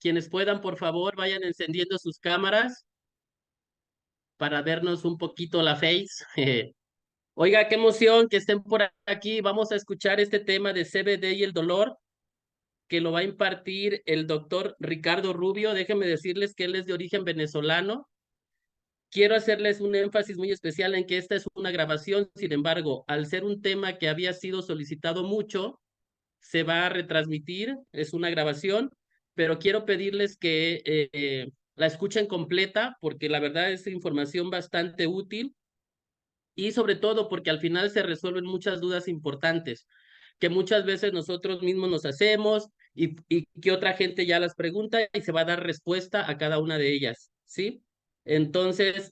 Quienes puedan, por favor, vayan encendiendo sus cámaras para vernos un poquito la face. Oiga, qué emoción que estén por aquí. Vamos a escuchar este tema de CBD y el dolor, que lo va a impartir el doctor Ricardo Rubio. Déjenme decirles que él es de origen venezolano. Quiero hacerles un énfasis muy especial en que esta es una grabación, sin embargo, al ser un tema que había sido solicitado mucho, se va a retransmitir, es una grabación, pero quiero pedirles que la escuchen completa porque la verdad es información bastante útil y sobre todo porque al final se resuelven muchas dudas importantes que muchas veces nosotros mismos nos hacemos y que otra gente ya las pregunta y se va a dar respuesta a cada una de ellas, ¿sí? Entonces,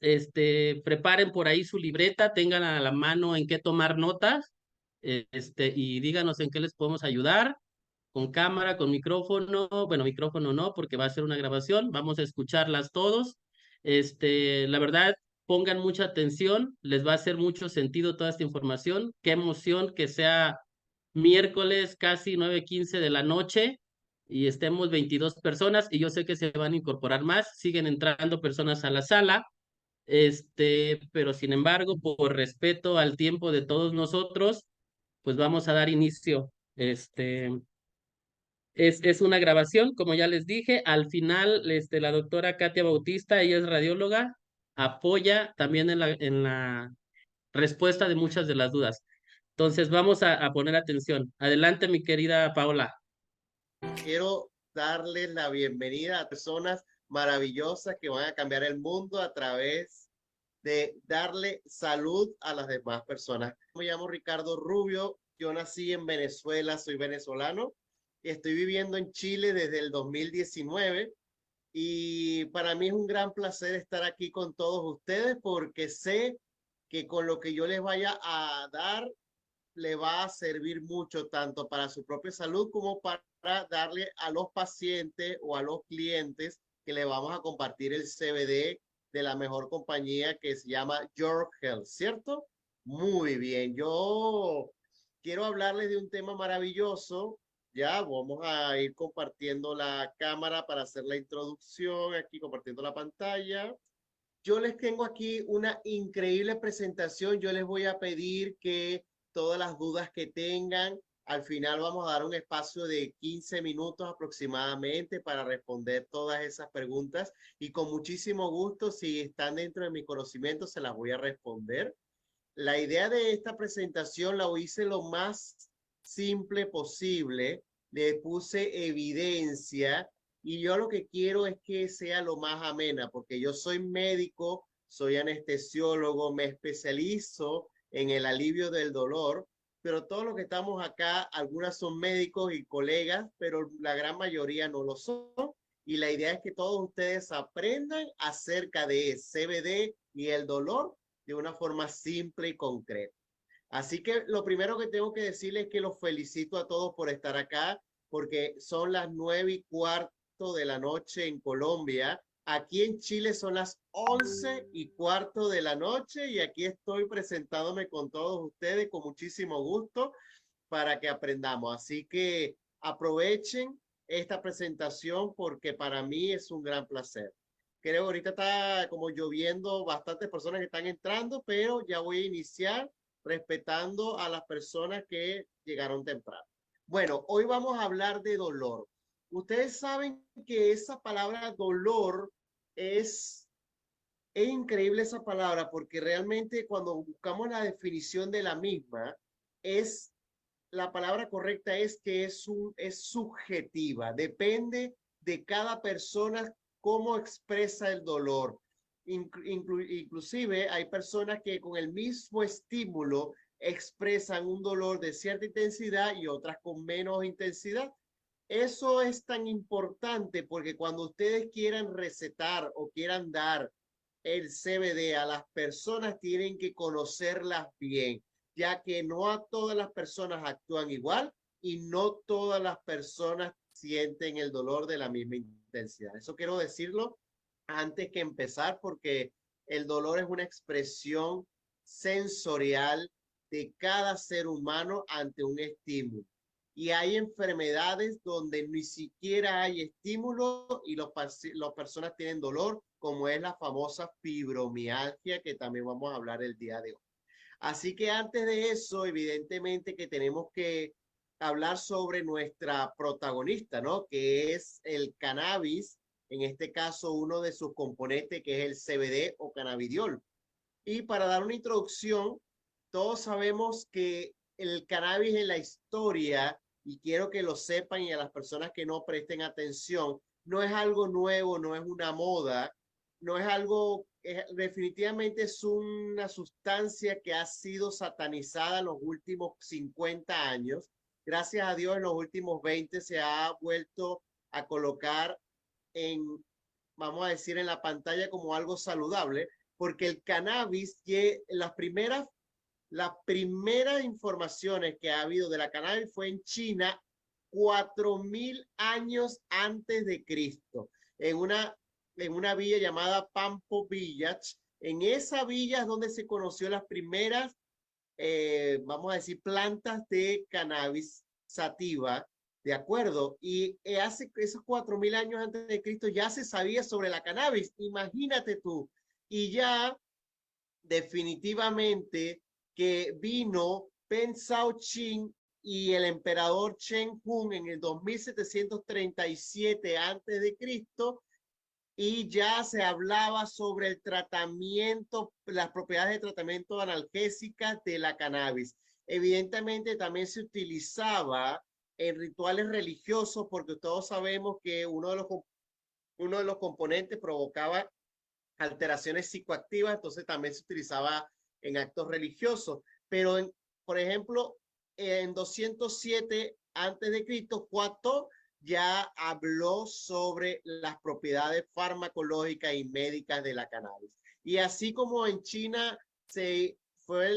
preparen por ahí su libreta, tengan a la mano en qué tomar notas, y díganos en qué les podemos ayudar, con cámara, con micrófono, bueno, micrófono no, porque va a ser una grabación, vamos a escucharlas todos. La verdad, pongan mucha atención, les va a hacer mucho sentido toda esta información. Qué emoción que sea miércoles casi 9:15 de la noche y estemos 22 personas y yo sé que se van a incorporar más, siguen entrando personas a la sala, pero sin embargo, por respeto al tiempo de todos nosotros, pues vamos a dar inicio. Es una grabación, como ya les dije, al final la doctora Katia Bautista, ella es radióloga, apoya también en la respuesta de muchas de las dudas. Entonces vamos a poner atención. Adelante, mi querida Paola. Quiero darles la bienvenida a personas maravillosas que van a cambiar el mundo a través de darle salud a las demás personas. Me llamo Ricardo Rubio, yo nací en Venezuela, soy venezolano y estoy viviendo en Chile desde el 2019 y para mí es un gran placer estar aquí con todos ustedes porque sé que con lo que yo les vaya a dar le va a servir mucho tanto para su propia salud como para darle a los pacientes o a los clientes que le vamos a compartir el CBD de la mejor compañía que se llama Your Health, ¿cierto? Muy bien, yo quiero hablarles de un tema maravilloso. Ya vamos a ir compartiendo la cámara para hacer la introducción, aquí compartiendo la pantalla. Yo les tengo aquí una increíble presentación. Yo les voy a pedir que todas las dudas que tengan, al final vamos a dar un espacio de 15 minutos aproximadamente para responder todas esas preguntas y con muchísimo gusto, si están dentro de mi conocimiento, se las voy a responder. La idea de esta presentación la hice lo más simple posible. Le puse evidencia y yo lo que quiero es que sea lo más amena, porque yo soy médico, soy anestesiólogo, me especializo en el alivio del dolor, pero todos los que estamos acá, algunas son médicos y colegas, pero la gran mayoría no lo son. Y la idea es que todos ustedes aprendan acerca de CBD y el dolor de una forma simple y concreta. Así que lo primero que tengo que decirles es que los felicito a todos por estar acá, porque son las 9:15 de la noche en Colombia. Aquí en Chile son las 11:15 de la noche y aquí estoy presentándome con todos ustedes con muchísimo gusto para que aprendamos. Así que aprovechen esta presentación porque para mí es un gran placer. Creo que ahorita está como lloviendo, bastantes personas que están entrando, pero ya voy a iniciar respetando a las personas que llegaron temprano. Bueno, hoy vamos a hablar de dolor. Ustedes saben que esa palabra dolor es, es increíble esa palabra porque realmente cuando buscamos la definición de la misma, es la palabra correcta es que es subjetiva, depende de cada persona cómo expresa el dolor. Inclusive hay personas que con el mismo estímulo expresan un dolor de cierta intensidad y otras con menos intensidad. Eso es tan importante porque cuando ustedes quieran recetar o quieran dar el CBD a las personas, tienen que conocerlas bien, ya que no a todas las personas actúan igual y no todas las personas sienten el dolor de la misma intensidad. Eso quiero decirlo antes que empezar porque el dolor es una expresión sensorial de cada ser humano ante un estímulo. y hay enfermedades donde ni siquiera hay estímulo y las personas tienen dolor, como es la famosa fibromialgia, que también vamos a hablar el día de hoy. Así que antes de eso, evidentemente que tenemos que hablar sobre nuestra protagonista, ¿no? Que es el cannabis, en este caso uno de sus componentes que es el CBD o cannabidiol. Y para dar una introducción, todos sabemos que el cannabis en la historia, y quiero que lo sepan y a las personas que no presten atención, no es algo nuevo, no es una moda, no es algo, definitivamente es una sustancia que ha sido satanizada en los últimos 50 años. Gracias a Dios, en los últimos 20 se ha vuelto a colocar en, vamos a decir, en la pantalla como algo saludable, porque el cannabis, las primeras informaciones que ha habido de la cannabis fue en China 4000 años antes de Cristo, en una villa llamada Pampo Village. En esa villa es donde se conoció las primeras, vamos a decir, plantas de cannabis sativa, ¿de acuerdo? Y hace esos 4000 años antes de Cristo ya se sabía sobre la cannabis, imagínate tú. Y ya definitivamente que vino Pen Ching y el emperador Chen Hung en el 2737 antes de Cristo, y ya se hablaba sobre el tratamiento, las propiedades de tratamiento analgésicas de la cannabis. Evidentemente también se utilizaba en rituales religiosos, porque todos sabemos que uno de los componentes provocaba alteraciones psicoactivas, entonces también se utilizaba en actos religiosos. Pero, por ejemplo, en 207 antes de Cristo, Cuatro ya habló sobre las propiedades farmacológicas y médicas de la cannabis. Y así como en China fue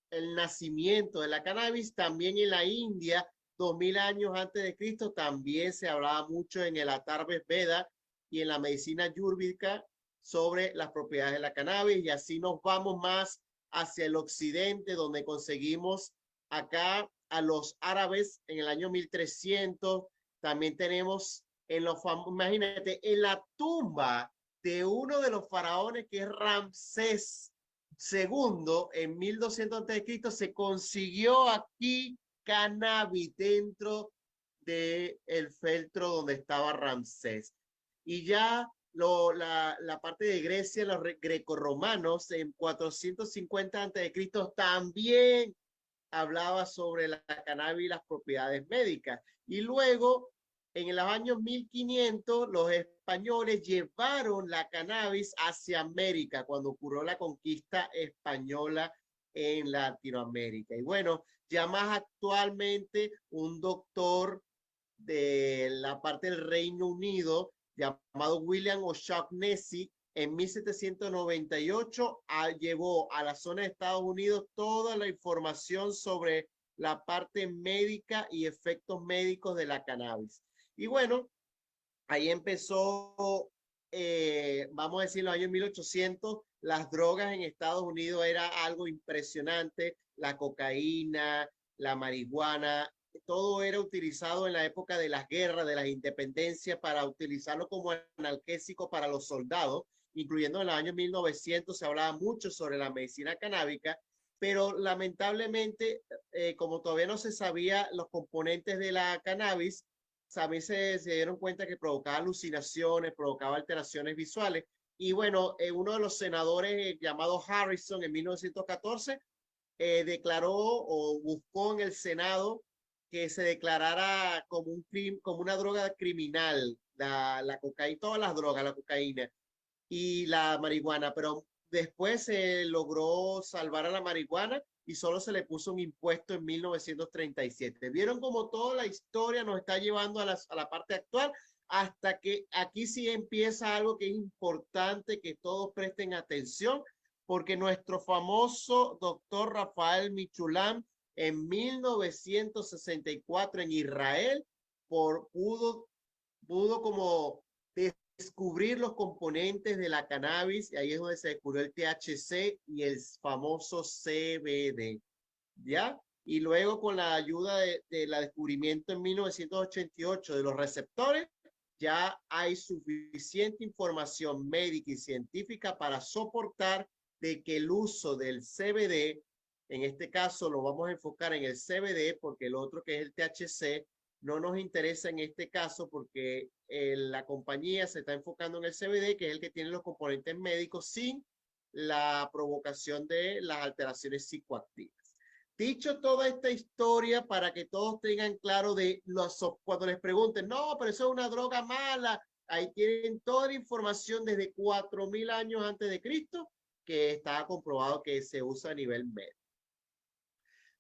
el nacimiento de la cannabis, también en la India, 2000 años antes de Cristo, también se hablaba mucho en el Atharva Veda y en la medicina ayurvédica sobre las propiedades de la cannabis, y así nos vamos más hacia el occidente, donde conseguimos acá a los árabes en el año 1300. También tenemos imagínate, en la tumba de uno de los faraones que es Ramsés II en 1200 a.C. se consiguió aquí cannabis dentro del feltro donde estaba Ramsés. Y ya la parte de Grecia, los grecorromanos en 450 a.C. también hablaba sobre la cannabis y las propiedades médicas. Y luego, en los años 1500, los españoles llevaron la cannabis hacia América cuando ocurrió la conquista española en Latinoamérica. Y bueno, ya más actualmente un doctor de la parte del Reino Unido llamado William O'Shaughnessy en 1798 llevó a la zona de Estados Unidos toda la información sobre la parte médica y efectos médicos de la cannabis. Y bueno, ahí empezó, vamos a decir, en los años 1800, las drogas en Estados Unidos era algo impresionante, la cocaína, la marihuana, todo era utilizado en la época de las guerras, de las independencias, para utilizarlo como analgésico para los soldados, incluyendo en los años 1900 se hablaba mucho sobre la medicina canábica, pero lamentablemente, como todavía no se sabía los componentes de la cannabis, también se dieron cuenta que provocaba alucinaciones, provocaba alteraciones visuales. Y bueno, uno de los senadores llamado Harrison en 1914 declaró o buscó en el Senado que se declarara como como una droga criminal, la cocaína, todas las drogas, la cocaína y la marihuana, pero después se logró salvar a la marihuana y solo se le puso un impuesto en 1937. ¿Vieron cómo toda la historia nos está llevando a la parte actual? Hasta que aquí sí empieza algo que es importante que todos presten atención, porque nuestro famoso doctor Rafael Michelson en 1964 en Israel pudo como descubrir los componentes de la cannabis, y ahí es donde se descubrió el THC y el famoso CBD, ¿ya? y luego con la ayuda de la descubrimiento en 1988 de los receptores, ya hay suficiente información médica y científica para soportar de que el uso del CBD, en este caso lo vamos a enfocar en el CBD porque el otro que es el THC no nos interesa en este caso porque la compañía se está enfocando en el CBD, que es el que tiene los componentes médicos sin la provocación de las alteraciones psicoactivas. Dicho toda esta historia para que todos tengan claro de los, cuando les pregunten, no, pero eso es una droga mala, ahí tienen toda la información desde 4000 años antes de Cristo que está comprobado que se usa a nivel médico.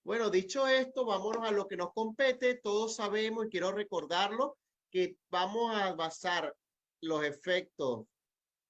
Bueno, dicho esto, vámonos a lo que nos compete. Todos sabemos y quiero recordarlo que vamos a basar los efectos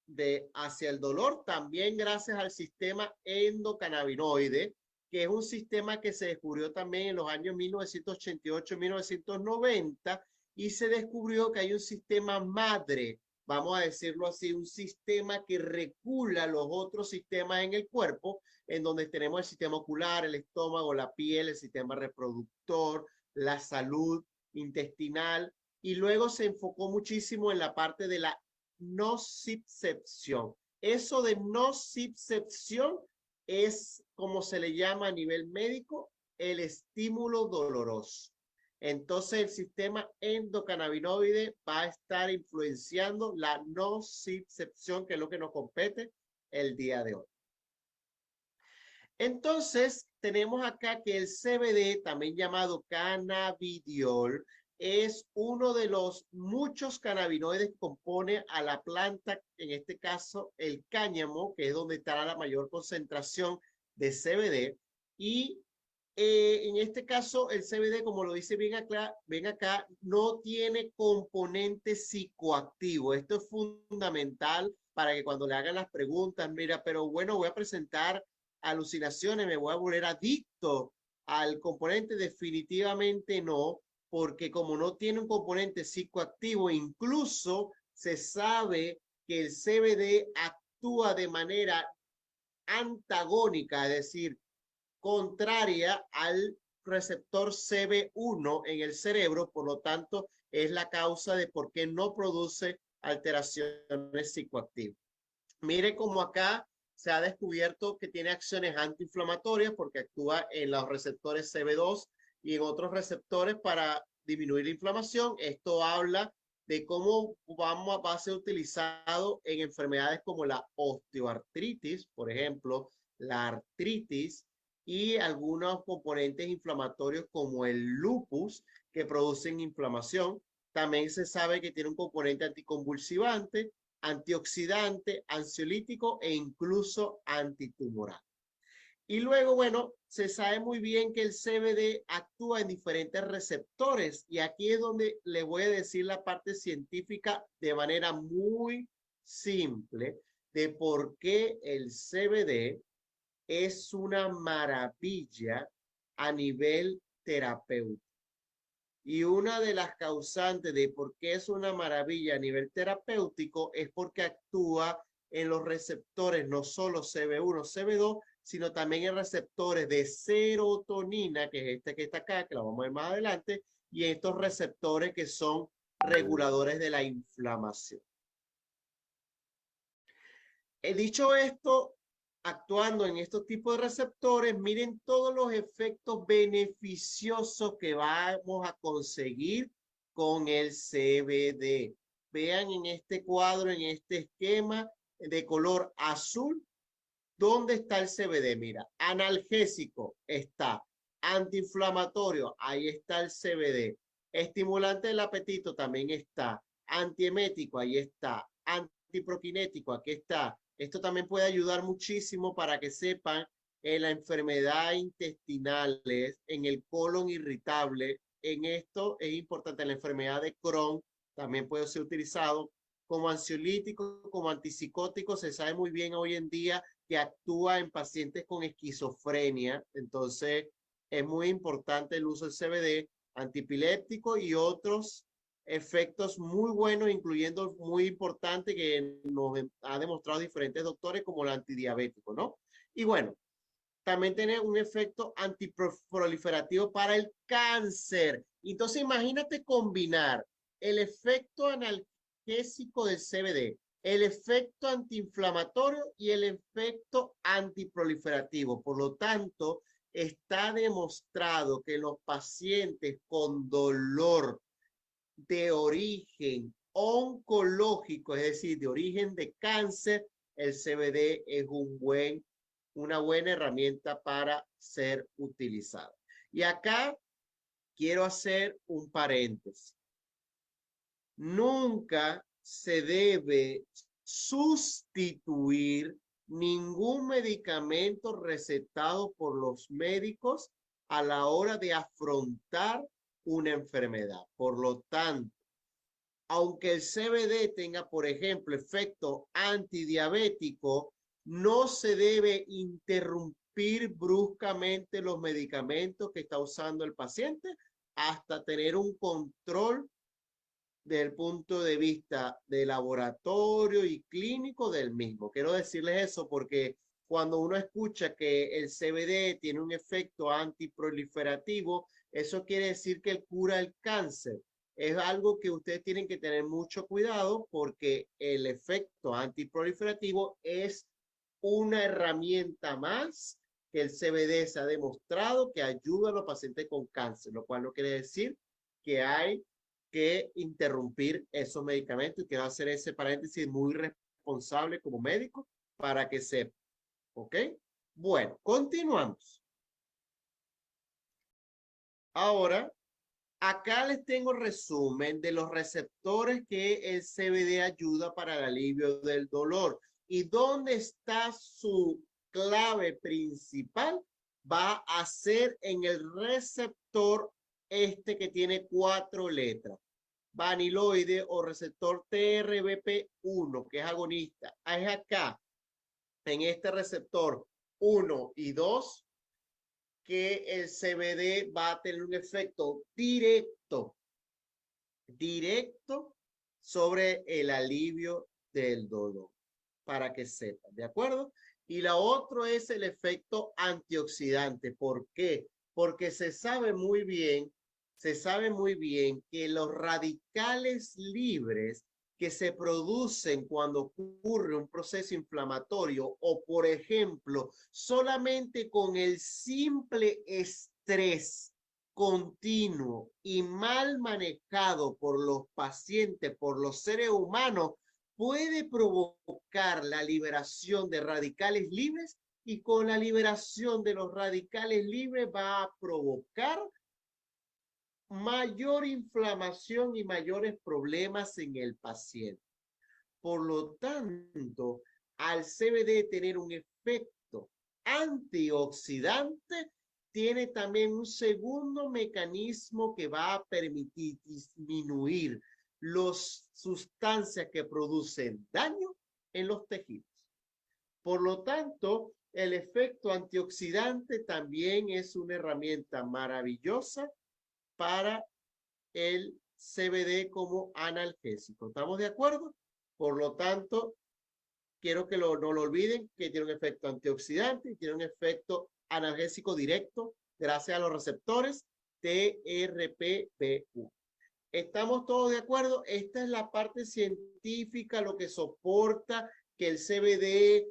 de hacia el dolor también gracias al sistema endocannabinoide, que es un sistema que se descubrió también en los años 1988-1990 y se descubrió que hay un sistema madre, vamos a decirlo así, un sistema que regula los otros sistemas en el cuerpo, en donde tenemos el sistema ocular, el estómago, la piel, el sistema reproductor, la salud intestinal, y luego se enfocó muchísimo en la parte de la nocicepción. Eso de nocicepción es como se le llama a nivel médico el estímulo doloroso. Entonces el sistema endocannabinoide va a estar influenciando la nocicepción, que es lo que nos compete el día de hoy. Entonces tenemos acá que el CBD, también llamado cannabidiol, es uno de los muchos cannabinoides que compone a la planta, en este caso el cáñamo, que es donde estará la mayor concentración de CBD. Y en este caso el CBD, como lo dice bien acá, no tiene componente psicoactivo. Esto es fundamental para que cuando le hagan las preguntas, mira, pero bueno, voy a presentar alucinaciones, me voy a volver adicto al componente, definitivamente no, porque como no tiene un componente psicoactivo, incluso se sabe que el CBD actúa de manera antagónica, es decir, contraria al receptor CB1 en el cerebro, por lo tanto, es la causa de por qué no produce alteraciones psicoactivas. Mire cómo acá se ha descubierto que tiene acciones antiinflamatorias porque actúa en los receptores CB2 y en otros receptores para disminuir la inflamación. Esto habla de cómo va a ser utilizado en enfermedades como la osteoartritis, por ejemplo, la artritis y algunos componentes inflamatorios como el lupus que producen inflamación. También se sabe que tiene un componente anticonvulsivante, antioxidante, ansiolítico e incluso antitumoral. Y luego, bueno, se sabe muy bien que el CBD actúa en diferentes receptores y aquí es donde le voy a decir la parte científica de manera muy simple de por qué el CBD es una maravilla a nivel terapéutico. Y una de las causantes de por qué es una maravilla a nivel terapéutico es porque actúa en los receptores no solo CB1, CB2, sino también en receptores de serotonina, que es este que está acá, que lo vamos a ver más adelante, y estos receptores que son reguladores de la inflamación. He dicho esto, actuando en estos tipos de receptores, miren todos los efectos beneficiosos que vamos a conseguir con el CBD. Vean en este cuadro, en este esquema de color azul, ¿dónde está el CBD? Mira, analgésico está, antiinflamatorio, ahí está el CBD, estimulante del apetito también está, antiemético, ahí está, antiproquinético, aquí está. Esto también puede ayudar muchísimo para que sepan en la enfermedad intestinal, en el colon irritable. En esto es importante, en la enfermedad de Crohn también puede ser utilizado como ansiolítico, como antipsicótico. Se sabe muy bien hoy en día que actúa en pacientes con esquizofrenia. Entonces, es muy importante el uso del CBD, antipiléptico y otros efectos muy buenos, incluyendo muy importante que nos ha demostrado diferentes doctores como el antidiabético, ¿no? Y bueno, también tiene un efecto antiproliferativo para el cáncer. Entonces, imagínate combinar el efecto analgésico del CBD, el efecto antiinflamatorio y el efecto antiproliferativo. Por lo tanto, está demostrado que los pacientes con dolor de origen oncológico, es decir, de origen de cáncer, el CBD es una buena herramienta para ser utilizada. Y acá quiero hacer un paréntesis. Nunca se debe sustituir ningún medicamento recetado por los médicos a la hora de afrontar una enfermedad. Por lo tanto, aunque el CBD tenga, por ejemplo, efecto antidiabético, no se debe interrumpir bruscamente los medicamentos que está usando el paciente hasta tener un control del punto de vista de laboratorio y clínico del mismo. Quiero decirles eso porque cuando uno escucha que el CBD tiene un efecto antiproliferativo, eso quiere decir que cura el cáncer. Es algo que ustedes tienen que tener mucho cuidado porque el efecto antiproliferativo es una herramienta más que el CBD se ha demostrado que ayuda a los pacientes con cáncer, lo cual no quiere decir que hay que interrumpir esos medicamentos. Y quiero hacer ese paréntesis muy responsable como médico para que sepa. ¿Ok? Bueno, continuamos. Ahora, acá les tengo resumen de los receptores que el CBD ayuda para el alivio del dolor. ¿Y dónde está su clave principal? Va a ser en el receptor que tiene 4 letras. Vaniloide o receptor TRBP1, que es agonista. Es acá, en este receptor 1 y 2, que el CBD va a tener un efecto directo sobre el alivio del dolor, para que sepan, ¿de acuerdo? Y la otra es el efecto antioxidante. ¿Por qué? Porque se sabe muy bien que los radicales libres que se producen cuando ocurre un proceso inflamatorio o, por ejemplo, solamente con el simple estrés continuo y mal manejado por los pacientes, por los seres humanos, puede provocar la liberación de radicales libres y con la liberación de los radicales libres va a provocar mayor inflamación y mayores problemas en el paciente. Por lo tanto, al CBD tener un efecto antioxidante, tiene también un segundo mecanismo que va a permitir disminuir las sustancias que producen daño en los tejidos. Por lo tanto, el efecto antioxidante también es una herramienta maravillosa para el CBD como analgésico. ¿Estamos de acuerdo? Por lo tanto, quiero que no lo olviden, que tiene un efecto antioxidante y tiene un efecto analgésico directo gracias a los receptores TRPV1. ¿Estamos todos de acuerdo? Esta es la parte científica, lo que soporta que el CBD,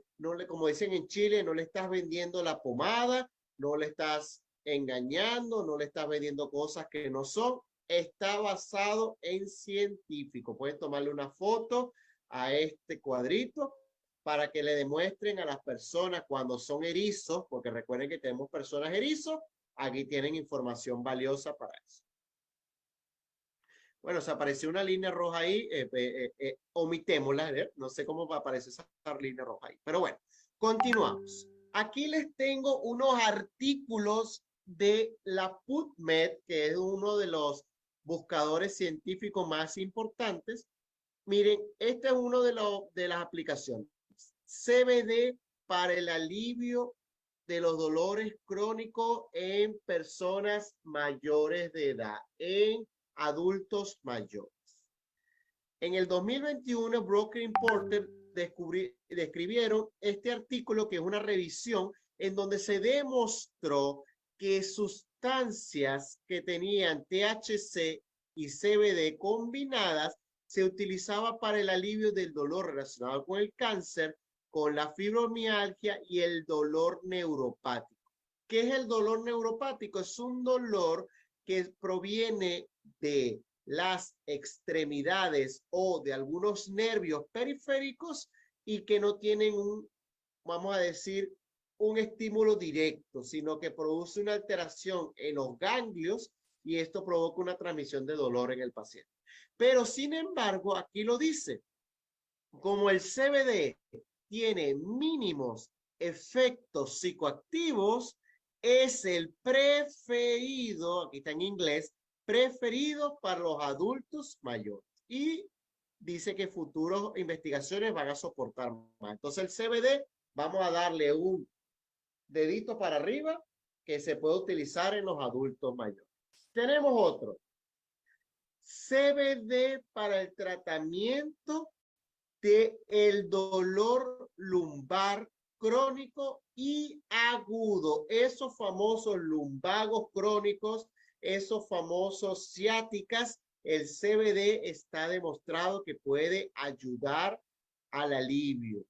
como dicen en Chile, no le estás vendiendo la pomada, no le estás engañando, no le estás vendiendo cosas que no son. Está basado en científico. Pueden tomarle una foto a este cuadrito para que le demuestren a las personas cuando son erizos, porque recuerden que tenemos personas erizos, aquí tienen información valiosa para eso. Bueno, se apareció una línea roja ahí, omitémosla, no sé cómo va a aparecer esa línea roja ahí, pero bueno, continuamos. Aquí les tengo unos artículos de la PubMed, que es uno de los buscadores científicos más importantes. Miren, este es uno de las aplicaciones. CBD para el alivio de los dolores crónicos en personas mayores de edad, en adultos mayores. En el 2021, Broker Reporter describieron este artículo, que es una revisión en donde se demostró que sustancias que tenían THC y CBD combinadas se utilizaba para el alivio del dolor relacionado con el cáncer, con la fibromialgia y el dolor neuropático. ¿Qué es el dolor neuropático? Es un dolor que proviene de las extremidades o de algunos nervios periféricos y que no tienen vamos a decir, un estímulo directo, sino que produce una alteración en los ganglios y esto provoca una transmisión de dolor en el paciente. Pero sin embargo, aquí lo dice, como el CBD tiene mínimos efectos psicoactivos, es el preferido, aquí está en inglés, preferido para los adultos mayores. Y dice que futuras investigaciones van a soportar más. Entonces el CBD, vamos a darle un dedito para arriba que se puede utilizar en los adultos mayores. Tenemos otro. CBD para el tratamiento de el dolor lumbar crónico y agudo. Esos famosos lumbagos crónicos, esos famosos ciáticas, el CBD está demostrado que puede ayudar al alivio.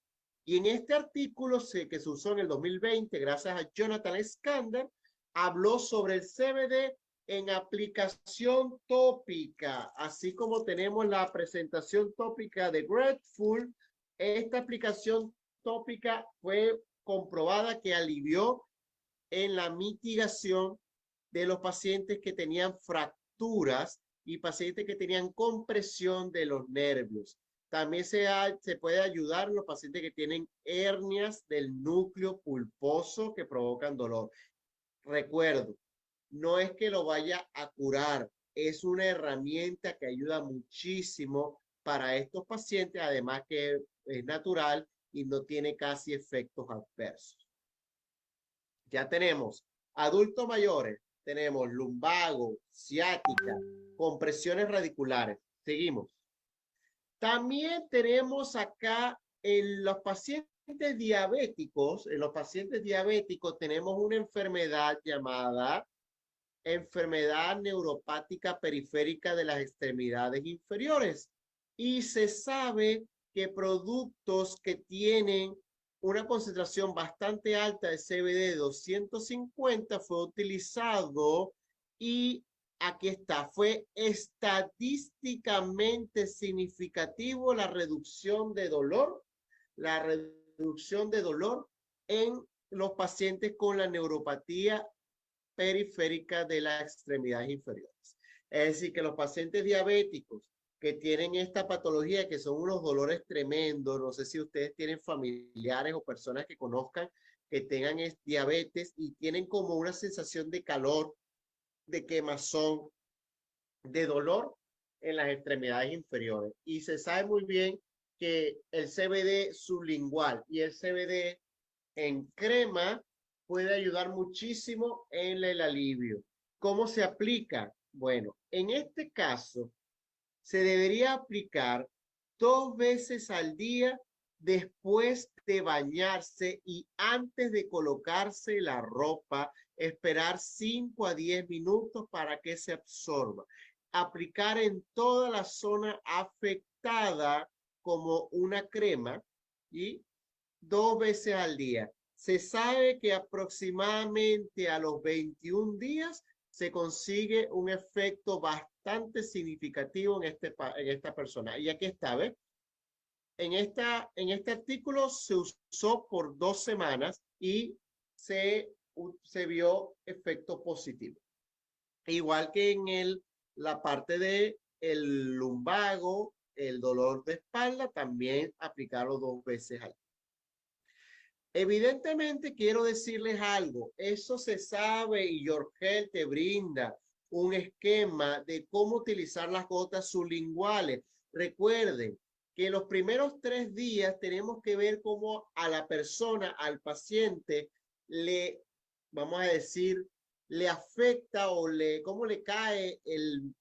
Y en este artículo que se usó en el 2020, gracias a Jonathan Skander, habló sobre el CBD en aplicación tópica, así como tenemos la presentación tópica de Grateful. Esta aplicación tópica fue comprobada que alivió en la mitigación de los pacientes que tenían fracturas y pacientes que tenían compresión de los nervios. También se puede ayudar a los pacientes que tienen hernias del núcleo pulposo que provocan dolor. Recuerdo, no es que lo vaya a curar, es una herramienta que ayuda muchísimo para estos pacientes, además que es natural y no tiene casi efectos adversos. Ya tenemos adultos mayores, tenemos lumbago, ciática, compresiones radiculares. Seguimos. También tenemos acá en los pacientes diabéticos, tenemos una enfermedad llamada enfermedad neuropática periférica de las extremidades inferiores. Y se sabe que productos que tienen una concentración bastante alta de CBD 250 fue utilizado y aquí está, fue estadísticamente significativo la reducción de dolor en los pacientes con la neuropatía periférica de las extremidades inferiores. Es decir, que los pacientes diabéticos que tienen esta patología, que son unos dolores tremendos, no sé si ustedes tienen familiares o personas que conozcan que tengan diabetes y tienen como una sensación de calor, de quemazón, de dolor en las extremidades inferiores. Y se sabe muy bien que el CBD sublingual y el CBD en crema puede ayudar muchísimo en el alivio. ¿Cómo se aplica? Bueno, en este caso se debería aplicar 2 veces al día después de bañarse y antes de colocarse la ropa, esperar 5 a 10 minutos para que se absorba. Aplicar en toda la zona afectada como una crema y 2 veces al día. Se sabe que aproximadamente a los 21 días se consigue un efecto bastante significativo en esta persona. Y aquí está, ¿ves? En este artículo se usó por 2 semanas y se vio efecto positivo. Igual que en la parte de el lumbago, el dolor de espalda, también aplicarlo 2 veces al día. Evidentemente quiero decirles algo, eso se sabe y Yorgel te brinda un esquema de cómo utilizar las gotas sublinguales. Recuerden que los primeros 3 días tenemos que ver cómo a la persona, al paciente, vamos a decir, le afecta o cómo le cae el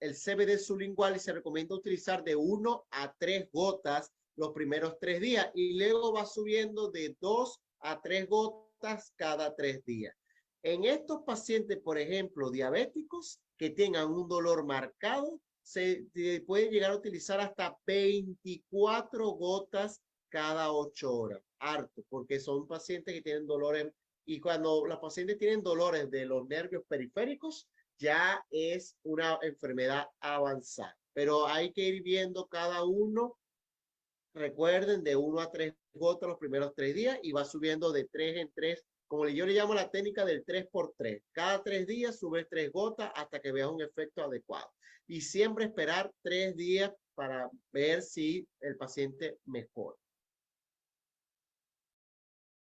CBD sublingual y se recomienda utilizar de 1 a 3 gotas los primeros 3 días y luego va subiendo de 2 a 3 gotas cada 3 días. En estos pacientes, por ejemplo, diabéticos que tengan un dolor marcado, se puede llegar a utilizar hasta 24 gotas cada 8 horas. Harto, porque son pacientes que tienen dolores. Y cuando los pacientes tienen dolores de los nervios periféricos, ya es una enfermedad avanzada. Pero hay que ir viendo cada uno. Recuerden, de 1 a 3 gotas los primeros 3 días y va subiendo de 3 en 3, como yo le llamo la técnica del 3x3. Cada 3 días sube 3 gotas hasta que veas un efecto adecuado. Y siempre esperar 3 días para ver si el paciente mejora.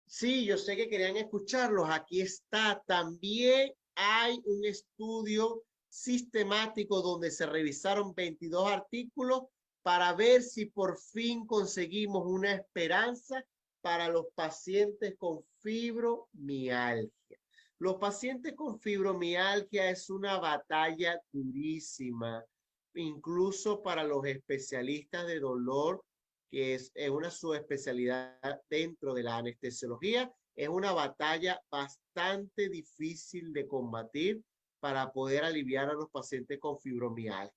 Sí, yo sé que querían escucharlos. Aquí está. También hay un estudio sistemático donde se revisaron 22 artículos para ver si por fin conseguimos una esperanza para los pacientes con fibromialgia. Los pacientes con fibromialgia es una batalla durísima, incluso para los especialistas de dolor, que es una subespecialidad dentro de la anestesiología. Es una batalla bastante difícil de combatir para poder aliviar a los pacientes con fibromialgia,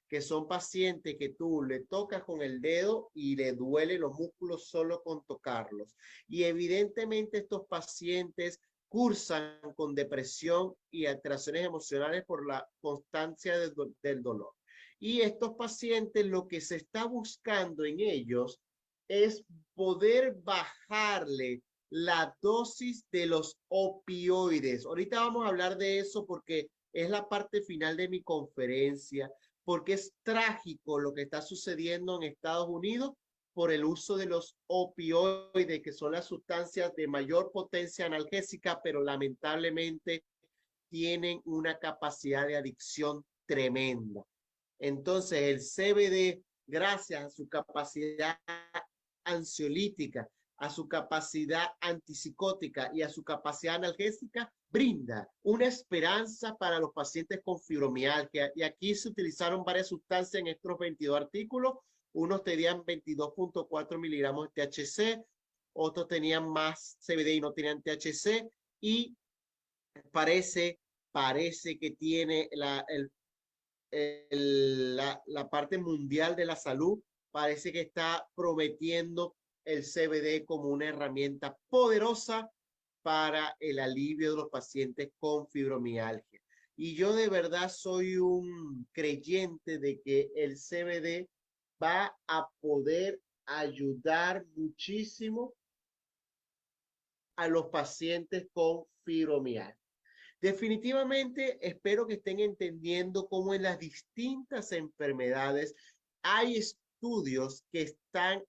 que son pacientes que tú le tocas con el dedo y le duele los músculos solo con tocarlos. Y evidentemente estos pacientes cursan con depresión y alteraciones emocionales por la constancia del dolor. Y estos pacientes, lo que se está buscando en ellos es poder bajarle la dosis de los opioides. Ahorita vamos a hablar de eso porque es la parte final de mi conferencia, porque es trágico lo que está sucediendo en Estados Unidos por el uso de los opioides, que son las sustancias de mayor potencia analgésica, pero lamentablemente tienen una capacidad de adicción tremenda. Entonces, el CBD, gracias a su capacidad ansiolítica, a su capacidad antipsicótica y a su capacidad analgésica, brinda una esperanza para los pacientes con fibromialgia. Y aquí se utilizaron varias sustancias en estos 22 artículos. Unos tenían 22.4 miligramos de THC, otros tenían más CBD y no tenían THC. Y parece que tiene la parte mundial de la salud, parece que está prometiendo el CBD como una herramienta poderosa para el alivio de los pacientes con fibromialgia. Y yo de verdad soy un creyente de que el CBD va a poder ayudar muchísimo a los pacientes con fibromialgia. Definitivamente espero que estén entendiendo cómo en las distintas enfermedades hay estudios que están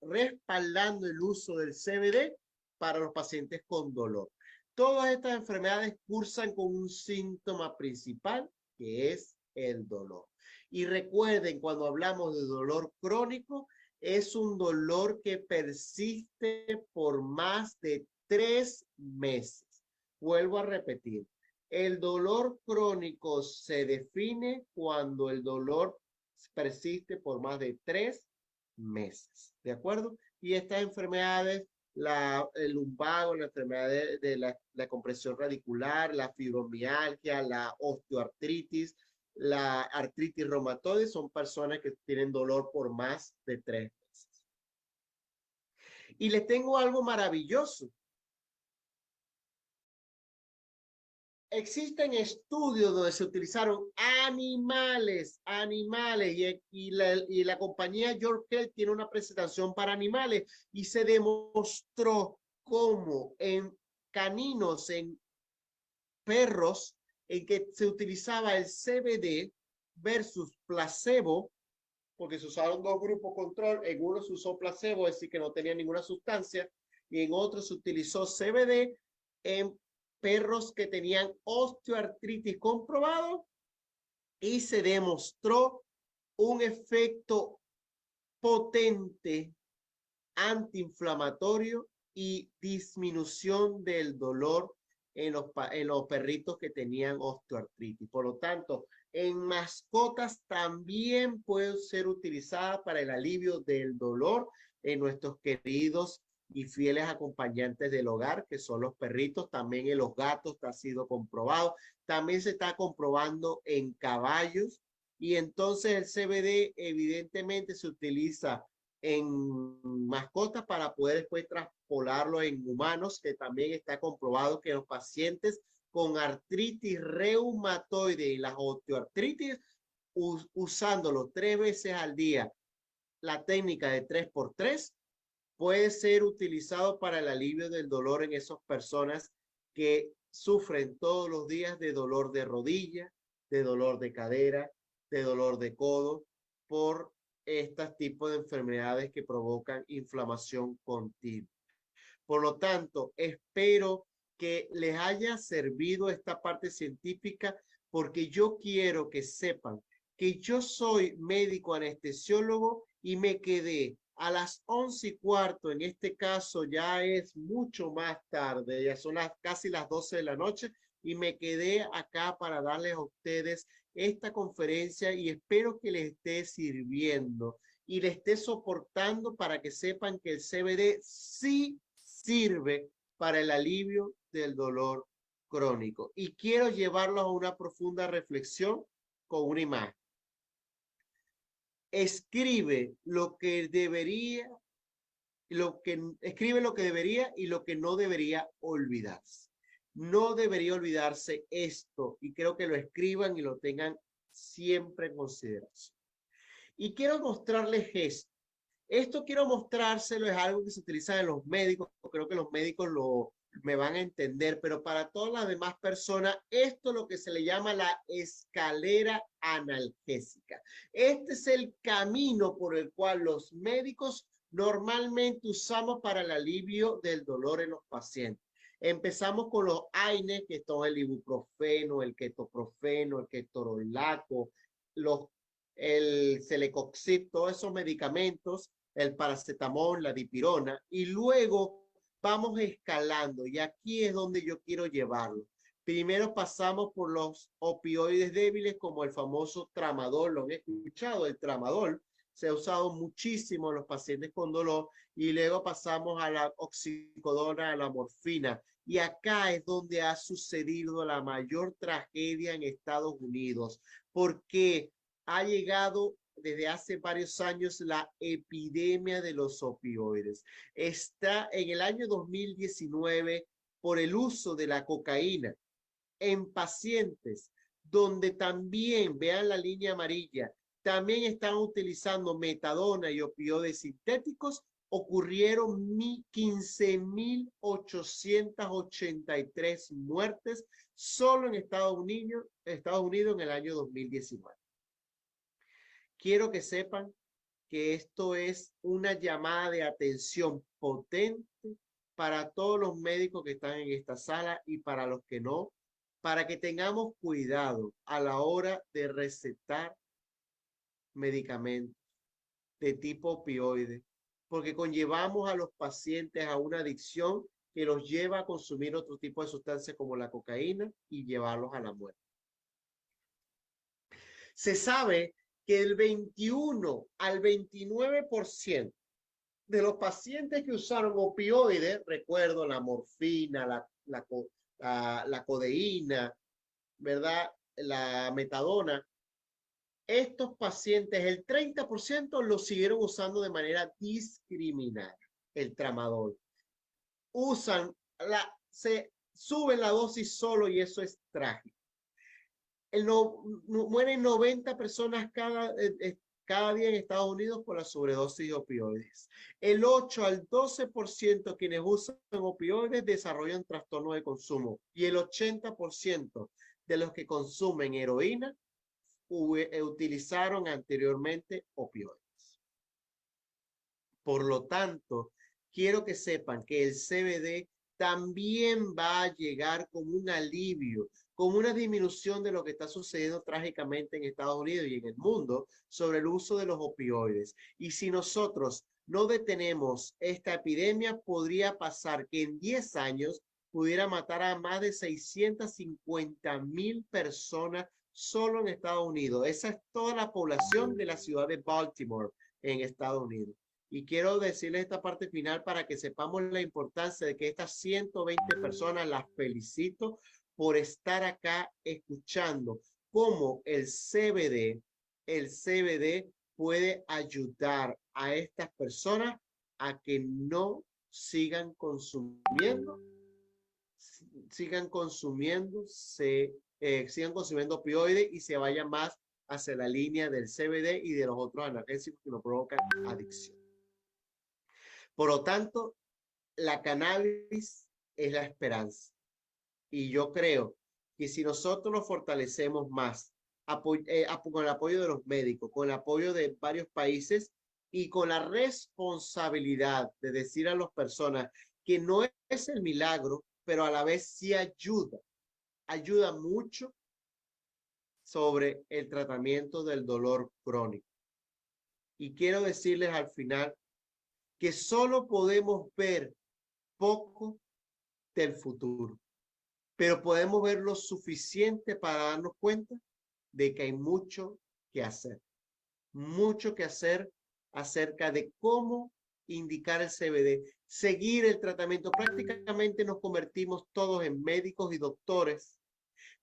respaldando el uso del CBD para los pacientes con dolor. Todas estas enfermedades cursan con un síntoma principal, que es el dolor. Y recuerden, cuando hablamos de dolor crónico, es un dolor que persiste por más de 3 meses. Vuelvo a repetir, el dolor crónico se define cuando el dolor persiste por más de 3 meses, ¿de acuerdo? Y estas enfermedades, el lumbago, la enfermedad de la compresión radicular, la fibromialgia, la osteoartritis, la artritis reumatoide, son personas que tienen dolor por más de 3 meses. Y les tengo algo maravilloso. Existen estudios donde se utilizaron animales y la compañía York Health tiene una presentación para animales y se demostró cómo en caninos, en perros, en que se utilizaba el CBD versus placebo, porque se usaron 2 grupos control, en uno se usó placebo, es decir, que no tenía ninguna sustancia, y en otro se utilizó CBD en perros que tenían osteoartritis comprobado y se demostró un efecto potente antiinflamatorio y disminución del dolor en los perritos que tenían osteoartritis. Por lo tanto, en mascotas también puede ser utilizada para el alivio del dolor en nuestros queridos y fieles acompañantes del hogar, que son los perritos, también en los gatos ha sido comprobado, también se está comprobando en caballos, y entonces el CBD evidentemente se utiliza en mascotas para poder después traspolarlo en humanos, que también está comprobado que los pacientes con artritis reumatoide y las osteoartritis, usándolo 3 veces al día, la técnica de 3x3, puede ser utilizado para el alivio del dolor en esas personas que sufren todos los días de dolor de rodilla, de dolor de cadera, de dolor de codo, por estos tipos de enfermedades que provocan inflamación continua. Por lo tanto, espero que les haya servido esta parte científica, porque yo quiero que sepan que yo soy médico anestesiólogo y me quedé a las 11:15, en este caso ya es mucho más tarde, ya son casi las 12 de la noche, y me quedé acá para darles a ustedes esta conferencia y espero que les esté sirviendo y les esté soportando para que sepan que el CBD sí sirve para el alivio del dolor crónico. Y quiero llevarlos a una profunda reflexión con una imagen. Escribe lo que debería, escribe lo que debería y lo que no debería olvidarse. No debería olvidarse esto, y creo que lo escriban y lo tengan siempre en consideración. Y quiero mostrarles esto. Esto quiero mostrárselo, es algo que se utiliza en los médicos, creo que los médicos me van a entender, pero para todas las demás personas, esto es lo que se le llama la escalera analgésica. Este es el camino por el cual los médicos normalmente usamos para el alivio del dolor en los pacientes. Empezamos con los AINES, que son el ibuprofeno, el ketoprofeno, el ketorolaco, el celecoxib, todos esos medicamentos, el paracetamol, la dipirona, y luego vamos escalando, y aquí es donde yo quiero llevarlo. Primero pasamos por los opioides débiles, como el famoso tramadol. Lo han escuchado, el tramadol se ha usado muchísimo en los pacientes con dolor, y luego pasamos a la oxicodona, a la morfina, y acá es donde ha sucedido la mayor tragedia en Estados Unidos, porque ha llegado desde hace varios años la epidemia de los opioides. Está en el año 2019 por el uso de la cocaína en pacientes donde también, vean la línea amarilla, también están utilizando metadona y opioides sintéticos, ocurrieron 15.883 muertes solo en Estados Unidos en el año 2019. Quiero que sepan que esto es una llamada de atención potente para todos los médicos que están en esta sala y para los que no, para que tengamos cuidado a la hora de recetar medicamentos de tipo opioide, porque conllevamos a los pacientes a una adicción que los lleva a consumir otro tipo de sustancias como la cocaína y llevarlos a la muerte. Se sabe que el 21 al 29% de los pacientes que usaron opioides, recuerdo la morfina, la codeína, ¿verdad? La metadona, estos pacientes, el 30% lo siguieron usando de manera discriminada, el tramadol. Se suben la dosis solo, y eso es trágico. Mueren 90 personas cada día en Estados Unidos por la sobredosis de opioides. El 8 al 12% quienes usan opioides desarrollan trastorno de consumo, y el 80% de los que consumen heroína utilizaron anteriormente opioides. Por lo tanto, quiero que sepan que el CBD también va a llegar como un alivio, como una disminución de lo que está sucediendo trágicamente en Estados Unidos y en el mundo sobre el uso de los opioides. Y si nosotros no detenemos esta epidemia, podría pasar que en 10 años pudiera matar a más de 650,000 personas solo en Estados Unidos. Esa es toda la población de la ciudad de Baltimore en Estados Unidos. Y quiero decirles esta parte final para que sepamos la importancia de que estas 120 personas las felicito por estar acá escuchando cómo el CBD puede ayudar a estas personas a que no sigan consumiendo, sigan consumiendo, sigan consumiendo opioides y se vayan más hacia la línea del CBD y de los otros analgésicos que no provocan adicción. Por lo tanto, la cannabis es la esperanza. Y yo creo que si nosotros nos fortalecemos más con el apoyo de los médicos, con el apoyo de varios países y con la responsabilidad de decir a las personas que no es el milagro, pero a la vez sí ayuda mucho sobre el tratamiento del dolor crónico. Y quiero decirles al final que solo podemos ver poco del futuro, pero podemos ver lo suficiente para darnos cuenta de que hay mucho mucho que hacer acerca de cómo indicar el CBD, seguir el tratamiento. Prácticamente nos convertimos todos en médicos y doctores,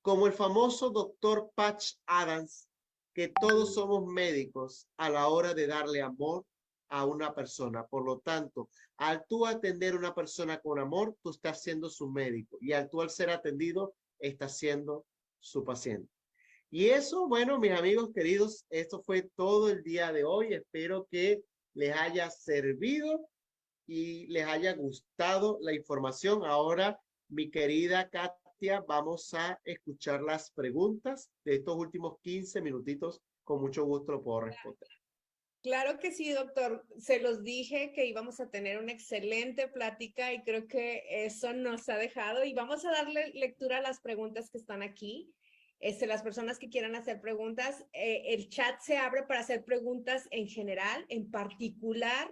como el famoso doctor Patch Adams, que todos somos médicos a la hora de darle amor a una persona. Por lo tanto, al tú atender a una persona con amor, tú estás siendo su médico y al tú al ser atendido, estás siendo su paciente. Y eso, bueno, mis amigos queridos, esto fue todo el día de hoy. Espero que les haya servido y les haya gustado la información. Ahora, mi querida Katia, vamos a escuchar las preguntas de estos últimos 15 minutitos. Con mucho gusto lo puedo responder. Claro que sí, doctor. Se los dije que íbamos a tener una excelente plática y creo que eso nos ha dejado. Y vamos a darle lectura a las preguntas que están aquí. Las personas que quieran hacer preguntas, el chat se abre para hacer preguntas en general, en particular.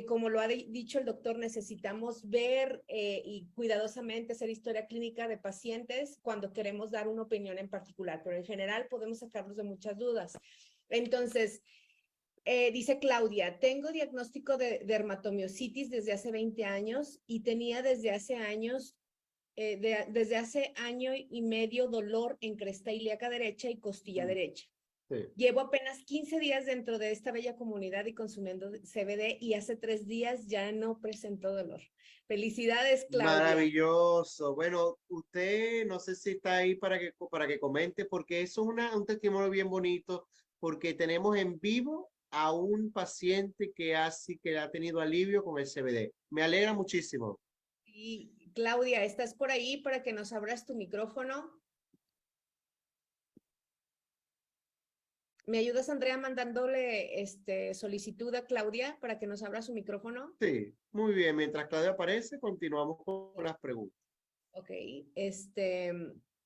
Como lo ha dicho el doctor, necesitamos ver y cuidadosamente hacer historia clínica de pacientes cuando queremos dar una opinión en particular, pero en general podemos sacarlos de muchas dudas. Entonces, dice Claudia, tengo diagnóstico de dermatomiositis desde hace 20 años y tenía desde hace años, desde hace año y medio dolor en cresta ilíaca derecha y costilla derecha. Sí. Llevo apenas 15 días dentro de esta bella comunidad y consumiendo CBD y hace 3 días ya no presentó dolor. Felicidades, Claudia. Maravilloso. Bueno, usted no sé si está ahí para que comente, porque eso es un testimonio bien bonito, porque tenemos en vivo a un paciente que ha tenido alivio con el CBD. Me alegra muchísimo. Y Claudia, ¿estás por ahí para que nos abras tu micrófono? ¿Me ayudas, Andrea, mandándole solicitud a Claudia para que nos abra su micrófono? Sí, muy bien. Mientras Claudia aparece, continuamos con las preguntas. Ok,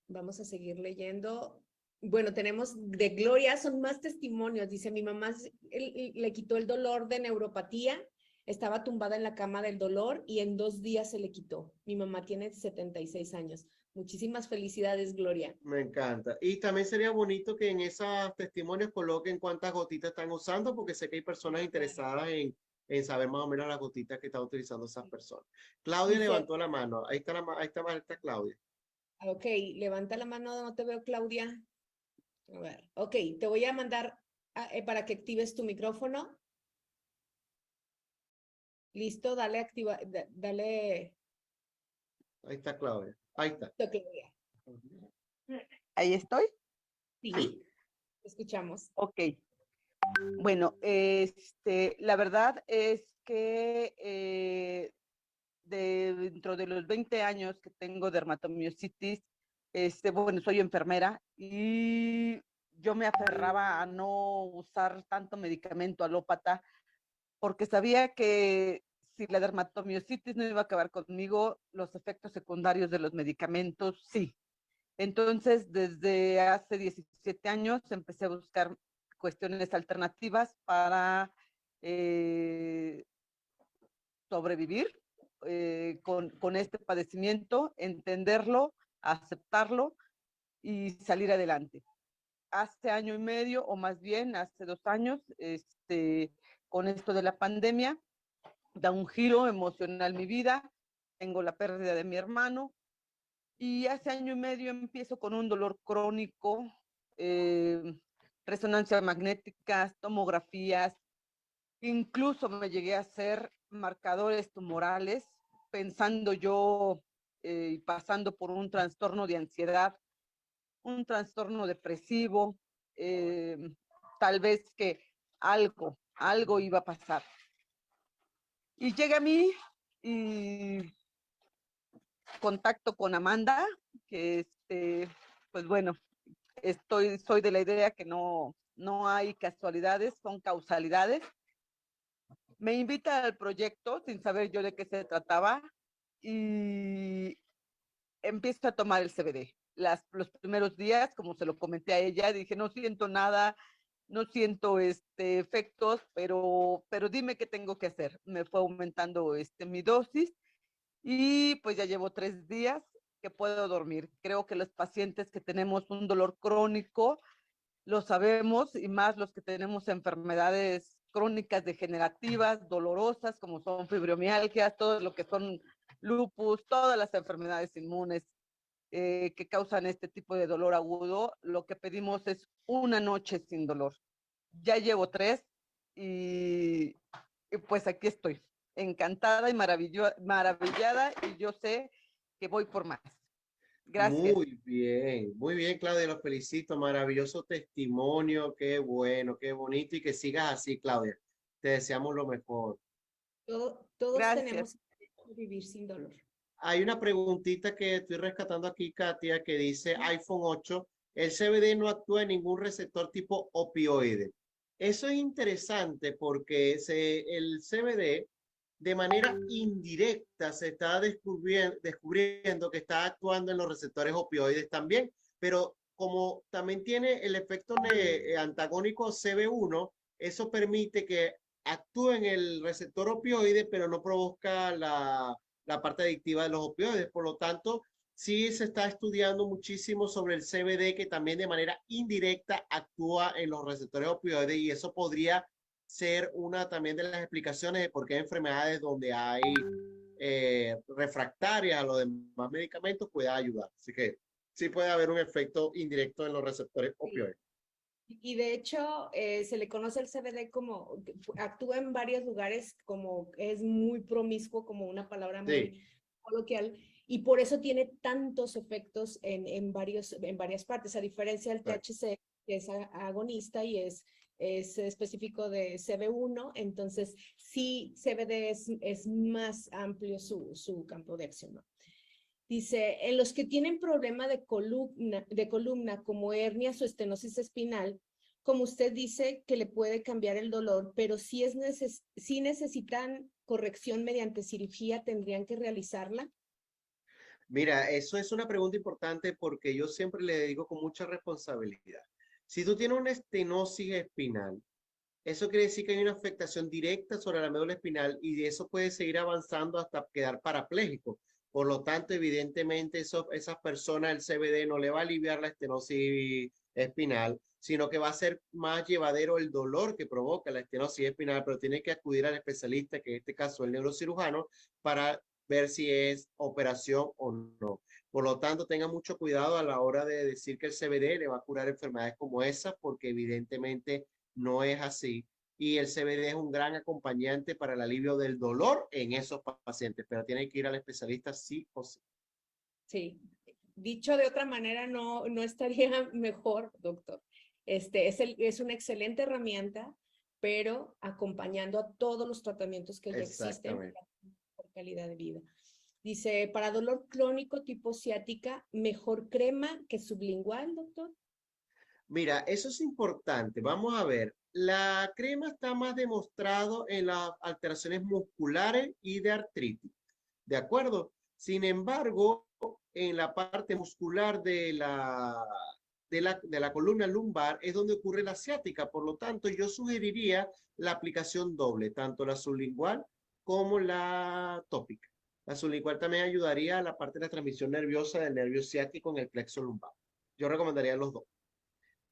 vamos a seguir leyendo. Bueno, tenemos de Gloria, son más testimonios. Dice, mi mamá le quitó el dolor de neuropatía, estaba tumbada en la cama del dolor y en 2 días se le quitó. Mi mamá tiene 76 años. Muchísimas felicidades, Gloria. Me encanta. Y también sería bonito que en esos testimonios coloquen cuántas gotitas están usando, porque sé que hay personas interesadas en saber más o menos las gotitas que están utilizando esas personas. Claudia levantó la mano. Ahí está Claudia. Ok, levanta la mano, no te veo, Claudia. A ver, ok, te voy a mandar para que actives tu micrófono. Listo, dale activa, dale. Ahí está Claudia. Ahí está. Claudia. ¿Ahí estoy? Sí, sí. Te escuchamos. Ok. Bueno, la verdad es que dentro de los 20 años que tengo dermatomiositis, bueno, soy enfermera y yo me aferraba a no usar tanto medicamento alópata porque sabía que si la dermatomiositis no iba a acabar conmigo, los efectos secundarios de los medicamentos sí. Entonces, desde hace 17 años empecé a buscar cuestiones alternativas para sobrevivir con este padecimiento, entenderlo, aceptarlo y salir adelante. Hace año y medio, o más bien hace 2 años, con esto de la pandemia, da un giro emocional mi vida, tengo la pérdida de mi hermano y hace año y medio empiezo con un dolor crónico, eh, resonancias magnéticas, tomografías, incluso me llegué a hacer marcadores tumorales, pensando yo y pasando por un trastorno de ansiedad, un trastorno depresivo, eh, tal vez que algo iba a pasar. Y llega a mí y contacto con Amanda, que pues bueno, soy de la idea que no hay casualidades, son causalidades. Me invita al proyecto sin saber yo de qué se trataba y empiezo a tomar el CBD. Los primeros días, como se lo comenté a ella, dije, no siento nada, no siento efectos, pero dime qué tengo que hacer. Me fue aumentando mi dosis y pues ya llevo 3 días que puedo dormir. Creo que los pacientes que tenemos un dolor crónico lo sabemos, y más los que tenemos enfermedades crónicas degenerativas, dolorosas, como son fibromialgias, todo lo que son lupus, todas las enfermedades inmunes que causan este tipo de dolor agudo, lo que pedimos es una noche sin dolor. Ya llevo 3 y, y pues aquí estoy, encantada y maravillada, y yo sé que voy por más. Gracias. Muy bien, Claudia, los felicito, maravilloso testimonio, qué bueno, qué bonito y que sigas así, Claudia. Te deseamos lo mejor. Todos Gracias. tenemos que vivir sin dolor. Hay una preguntita que estoy rescatando aquí, Katia, que dice iPhone 8, el CBD no actúa en ningún receptor tipo opioide. Eso es interesante porque el CBD de manera indirecta se está descubriendo que está actuando en los receptores opioides también, pero como también tiene el efecto antagónico CB1, eso permite que actúe en el receptor opioide, pero no provoca la parte adictiva de los opioides. Por lo tanto, sí se está estudiando muchísimo sobre el CBD, que también de manera indirecta actúa en los receptores opioides, y eso podría ser una también de las explicaciones de por qué hay enfermedades donde hay refractarias a los demás medicamentos puede ayudar. Así que sí puede haber un efecto indirecto en los receptores opioides. Y de hecho, se le conoce el CBD como, actúa en varios lugares, como es muy promiscuo, como una palabra muy Sí. coloquial, y por eso tiene tantos efectos en varias partes, a diferencia del THC, que es agonista y es específico de CB1, entonces sí, CBD es más amplio su campo de acción, ¿no? Dice, en los que tienen problema de columna como hernias o estenosis espinal, como usted dice que le puede cambiar el dolor, pero si necesitan corrección mediante cirugía, ¿tendrían que realizarla? Mira, eso es una pregunta importante porque yo siempre le digo con mucha responsabilidad. Si tú tienes una estenosis espinal, eso quiere decir que hay una afectación directa sobre la médula espinal y de eso puede seguir avanzando hasta quedar parapléjico. Por lo tanto, evidentemente, esas personas, el CBD no le va a aliviar la estenosis espinal, sino que va a ser más llevadero el dolor que provoca la estenosis espinal, pero tiene que acudir al especialista, que en este caso es el neurocirujano, para ver si es operación o no. Por lo tanto, tenga mucho cuidado a la hora de decir que el CBD le va a curar enfermedades como esas, porque evidentemente no es así. Y el CBD es un gran acompañante para el alivio del dolor en esos pacientes, pero tiene que ir al especialista sí o sí. Sí, dicho de otra manera, no estaría mejor, doctor. Es una excelente herramienta, pero acompañando a todos los tratamientos que ya existen Exactamente. por calidad de vida. Dice, para dolor crónico tipo ciática, ¿mejor crema que sublingual, doctor? Mira, eso es importante. Vamos a ver. La crema está más demostrado en las alteraciones musculares y de artritis. ¿De acuerdo? Sin embargo, en la parte muscular de la columna lumbar es donde ocurre la ciática. Por lo tanto, yo sugeriría la aplicación doble, tanto la sublingual como la tópica. La sublingual también ayudaría a la parte de la transmisión nerviosa del nervio ciático en el plexo lumbar. Yo recomendaría los dos.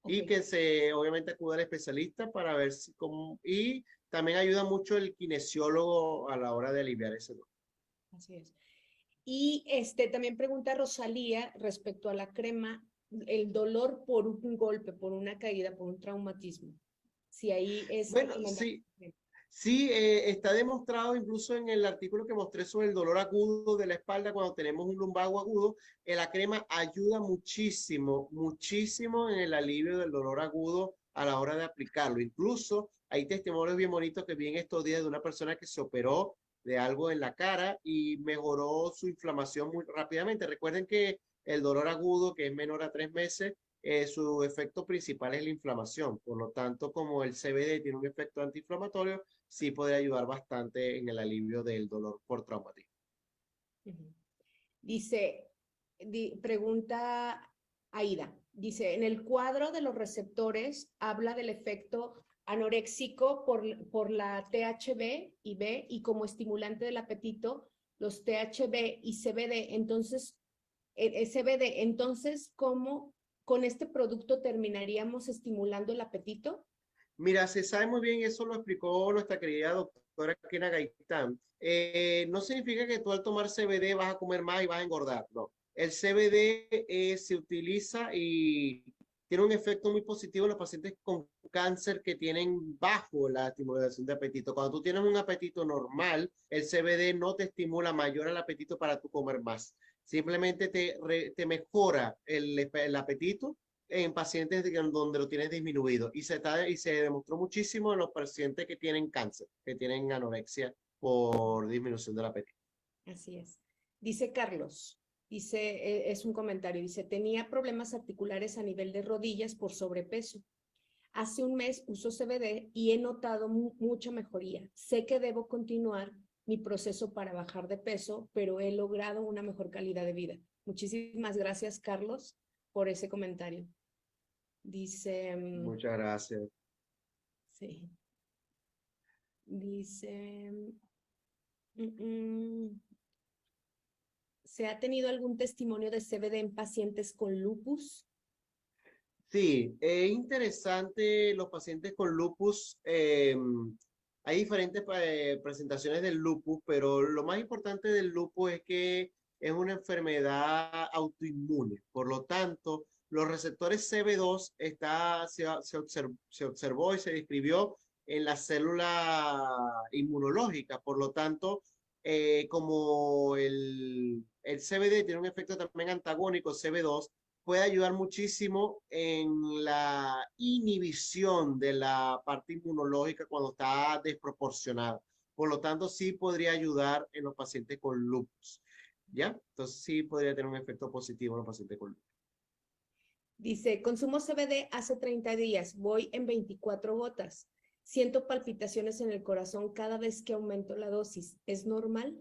Y Ok. que obviamente acuda al especialista para ver si, y también ayuda mucho el kinesiólogo a la hora de aliviar ese dolor. Así es. Y también pregunta Rosalía respecto a la crema, el dolor por un golpe, por una caída, por un traumatismo. Si ahí es Bueno, recomendable. sí, está demostrado incluso en el artículo que mostré sobre el dolor agudo de la espalda cuando tenemos un lumbago agudo, la crema ayuda muchísimo, muchísimo en el alivio del dolor agudo a la hora de aplicarlo. Incluso hay testimonios bien bonitos que vi en estos días de una persona que se operó de algo en la cara y mejoró su inflamación muy rápidamente. Recuerden que el dolor agudo, que es menor a 3 meses, su efecto principal es la inflamación. Por lo tanto, como el CBD tiene un efecto antiinflamatorio, sí puede ayudar bastante en el alivio del dolor por traumatismo. Dice, pregunta Aida, dice, en el cuadro de los receptores habla del efecto anoréxico por la THB y B y como estimulante del apetito, los THB y CBD. Entonces, CBD, entonces, ¿cómo con este producto terminaríamos estimulando el apetito? Mira, se sabe muy bien, eso lo explicó nuestra querida doctora Kena Gaitán. No significa que tú al tomar CBD vas a comer más y vas a engordar, no. El CBD se utiliza y tiene un efecto muy positivo en los pacientes con cáncer que tienen bajo la estimulación de apetito. Cuando tú tienes un apetito normal, el CBD no te estimula mayor el apetito para tú comer más. Simplemente te mejora el apetito en pacientes donde lo tienes disminuido y se demostró muchísimo en los pacientes que tienen cáncer, que tienen anorexia por disminución del apetito. Así es. Dice Carlos, dice, es un comentario, dice, tenía problemas articulares a nivel de rodillas por sobrepeso. Hace un mes uso CBD y he notado mucha mejoría. Sé que debo continuar mi proceso para bajar de peso, pero he logrado una mejor calidad de vida. Muchísimas gracias, Carlos, por ese comentario. Dice... Muchas gracias. Sí. Dice... ¿se ha tenido algún testimonio de CBD en pacientes con lupus? Sí, es interesante los pacientes con lupus. Hay diferentes presentaciones del lupus, pero lo más importante del lupus es que es una enfermedad autoinmune. Por lo tanto, los receptores CB2 se observó y se describió en la célula inmunológica. Por lo tanto, como el CBD tiene un efecto también antagónico, CB2, puede ayudar muchísimo en la inhibición de la parte inmunológica cuando está desproporcionada. Por lo tanto, sí podría ayudar en los pacientes con lupus. ¿Ya? Entonces sí podría tener un efecto positivo en los pacientes con lupus. Dice, consumo CBD hace 30 días, voy en 24 gotas. Siento palpitaciones en el corazón cada vez que aumento la dosis. ¿Es normal?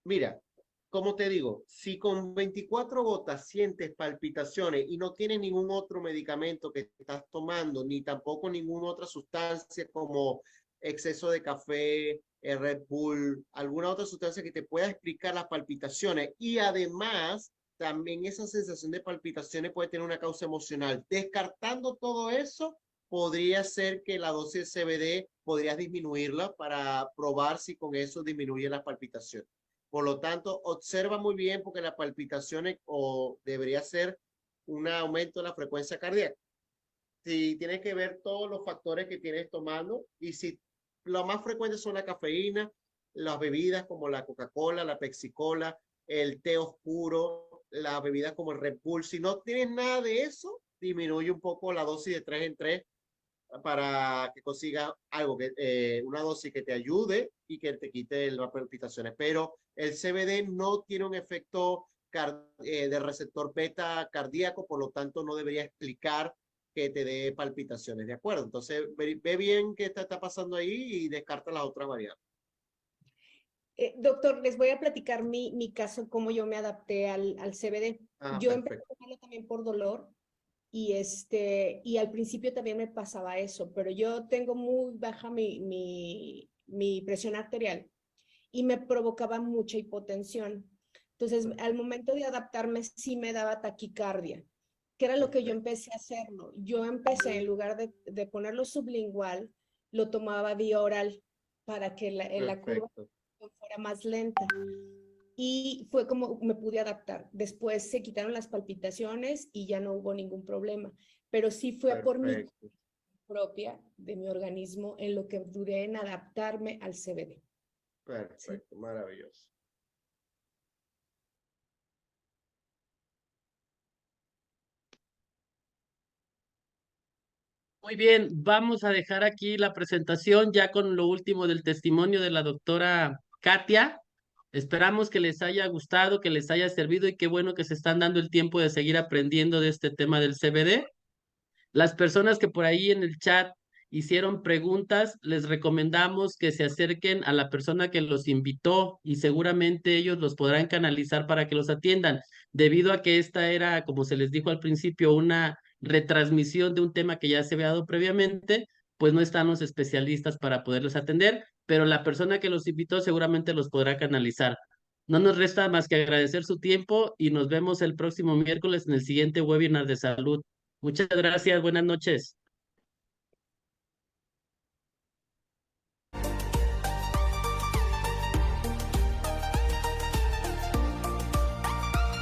Mira, como te digo, si con 24 gotas sientes palpitaciones y no tienes ningún otro medicamento que estás tomando, ni tampoco ninguna otra sustancia como exceso de café, Red Bull, alguna otra sustancia que te pueda explicar las palpitaciones y además también esa sensación de palpitaciones puede tener una causa emocional. Descartando todo eso, podría ser que la dosis de CBD podrías disminuirla para probar si con eso disminuye las palpitaciones. Por lo tanto, observa muy bien porque las palpitaciones o debería ser un aumento de la frecuencia cardíaca. Si tienes que ver todos los factores que tienes tomando y si lo más frecuente son la cafeína, las bebidas como la Coca-Cola, la Pepsi-Cola, el té oscuro, las bebidas como el Red Bull. Si no tienes nada de eso, disminuye un poco la dosis de 3 en 3 para que consiga algo una dosis que te ayude y que te quite las palpitaciones. Pero el CBD no tiene un efecto de receptor beta cardíaco, por lo tanto no debería explicar que te dé palpitaciones, ¿de acuerdo? Entonces ve bien qué está pasando ahí y descarta las otras variables. Doctor, les voy a platicar mi caso, cómo yo me adapté al CBD. Yo empecé a tomarlo también por dolor. Y al principio también me pasaba eso, pero yo tengo muy baja mi presión arterial y me provocaba mucha hipotensión. Entonces, al momento de adaptarme, sí me daba taquicardia, que era lo que yo empecé a hacerlo. Yo empecé, en lugar de ponerlo sublingual, lo tomaba vía oral para que la curva Perfecto. fuera más lenta. Y fue como me pude adaptar. Después se quitaron las palpitaciones y ya no hubo ningún problema. Pero sí fue por mi Perfecto. propia de mi organismo en lo que duré en adaptarme al CBD. Perfecto. Maravilloso. Muy bien, vamos a dejar aquí la presentación ya con lo último del testimonio de la doctora Katia. Esperamos que les haya gustado, que les haya servido y qué bueno que se están dando el tiempo de seguir aprendiendo de este tema del CBD. Las personas que por ahí en el chat hicieron preguntas, les recomendamos que se acerquen a la persona que los invitó y seguramente ellos los podrán canalizar para que los atiendan, debido a que esta era, como se les dijo al principio, una retransmisión de un tema que ya se había dado previamente, pues no están los especialistas para poderlos atender, pero la persona que los invitó seguramente los podrá canalizar. No nos resta más que agradecer su tiempo y nos vemos el próximo miércoles en el siguiente webinar de salud. Muchas gracias, buenas noches.